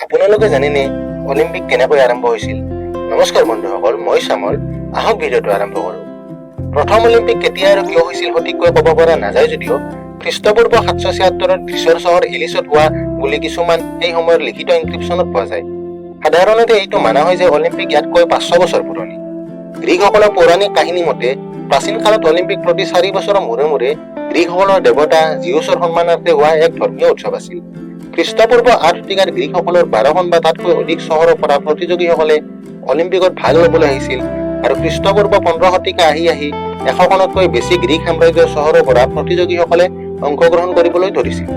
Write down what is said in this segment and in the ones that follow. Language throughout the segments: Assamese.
আপোনালোকে জানেনে অলিম্পিক কেনেকৈ আৰম্ভ হৈছিল? নমস্কাৰ বন্ধুসকল, মই শ্যামল। আহক ভিডিঅ'টো আৰম্ভ কৰোঁ। প্ৰথম অলিম্পিক কেতিয়া আৰু কিয় হৈছিল সঠিককৈ ক'ব পৰা নাযায় যদিও খ্ৰীষ্টপূৰ্ব 776ত গ্ৰীচৰ চহৰ এলিছত হোৱা বুলি কিছুমান সেই সময়ৰ লিখিত ইনক্ৰিপশ্যনত পোৱা যায়। সাধাৰণতে এইটো মানা হয় যে অলিম্পিক ইয়াতকৈ 500 বছৰ পুৰণি। গ্ৰীকসকলৰ পৌৰাণিক কাহিনী মতে প্ৰাচীন কালত অলিম্পিক প্ৰতি 4 বছৰৰ মূৰে মূৰে গ্ৰীকসকলৰ দেৱতা জিউছৰ সন্মানাৰ্থে হোৱা এক ধৰ্মীয় উৎসৱ আছিল। খ্ৰীষ্টপূৰ্ব 8 শতিকাত গ্ৰীকসকলৰ 12খন বা তাতকৈ অধিক চহৰৰ পৰা প্ৰতিযোগীসকলে অলিম্পিকত ভাগ ল'বলৈ আহিছিল আৰু খ্ৰীষ্টপূৰ্ব 15 শতিকা আহি 100খনতকৈ বেছি গ্ৰীক সাম্ৰাজ্যৰ চহৰৰ পৰা প্ৰতিযোগীসকলে অংশগ্ৰহণ কৰিবলৈ ধৰিছিল।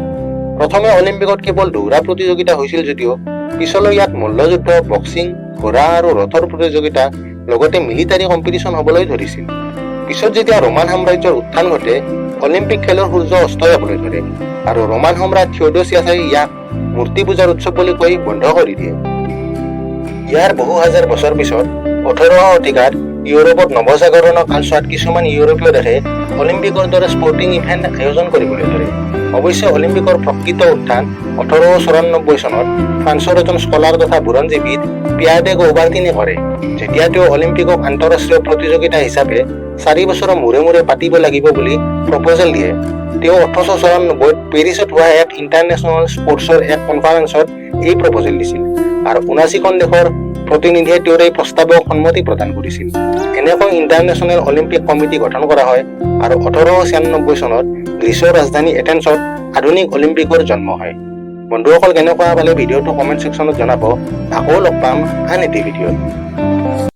প্ৰথমে অলিম্পিকত কেৱল দৌৰা প্ৰতিযোগিতা হৈছিল যদিও পিছলৈ ইয়াত মল্লযুদ্ধ, বক্সিং, ঘোঁৰা আৰু ৰথৰ প্ৰতিযোগিতা লগতে মিলিটাৰী কম্পিটিশ্যন হ'বলৈ ধৰিছিল। পিছত যেতিয়া ৰোমান সাম্ৰাজ্যৰ উত্থান ঘটে অলিম্পিক খেলৰ সূৰ্য অস্ত যাবলৈ ধৰে আৰু ৰোমান সম্ৰাট থিঅডোচিয়াছে ইয়াক মূৰ্তি পূজাৰ উৎসৱ বুলি কৈ বন্ধ কৰি দিয়ে। ইয়াৰ বহু হাজাৰ বছৰ পিছত 18শ শতিকাত ইউৰোপত নৱজাগৰণৰ কালছোৱাত কিছুমান ইউৰোপীয় দেশে অলিম্পিকৰ দৰে স্পৰ্টিং ইভেণ্ট আয়োজন কৰিবলৈ ধৰে। অৱশ্যে অলিম্পিকৰ প্ৰকৃত উত্থান 1894 চনত ফ্ৰান্সৰ এজন স্কলাৰ তথা বুৰঞ্জীবিদ পিয়াৰ ডে কৌবাৰ্টিনে কৰে, যেতিয়া তেওঁ অলিম্পিকক আন্তঃৰাষ্ট্ৰীয় প্ৰতিযোগিতা হিচাপে 4 বছৰৰ মূৰে মূৰে পাতিব লাগিব বুলি প্ৰপ'জেল দিয়ে। তেওঁ 1894ত পেৰিছত হোৱা এক ইণ্টাৰনেশ্যনেল স্পৰ্টছৰ এক কনফাৰেন্সত এই প্ৰপ'জেল দিছিল আৰু 79খন দেশৰ প্ৰতিনিধিয়ে তেওঁৰ এই প্ৰস্তাৱক সন্মতি প্ৰদান কৰিছিল। এনেকৈ ইণ্টাৰনেশ্যনেল অলিম্পিক কমিটি গঠন কৰা হয় আৰু 1896 চনত গ্ৰীচৰ ৰাজধানী এথেন্সত আধুনিক অলিম্পিকৰ জন্ম হয়। বন্ধুসকল, কেনেকুৱা পালে ভিডিঅ'টো কমেণ্ট ছেকশ্যনত জনাব। আকৌ লগ পাম আন এটি ভিডিঅ'ত।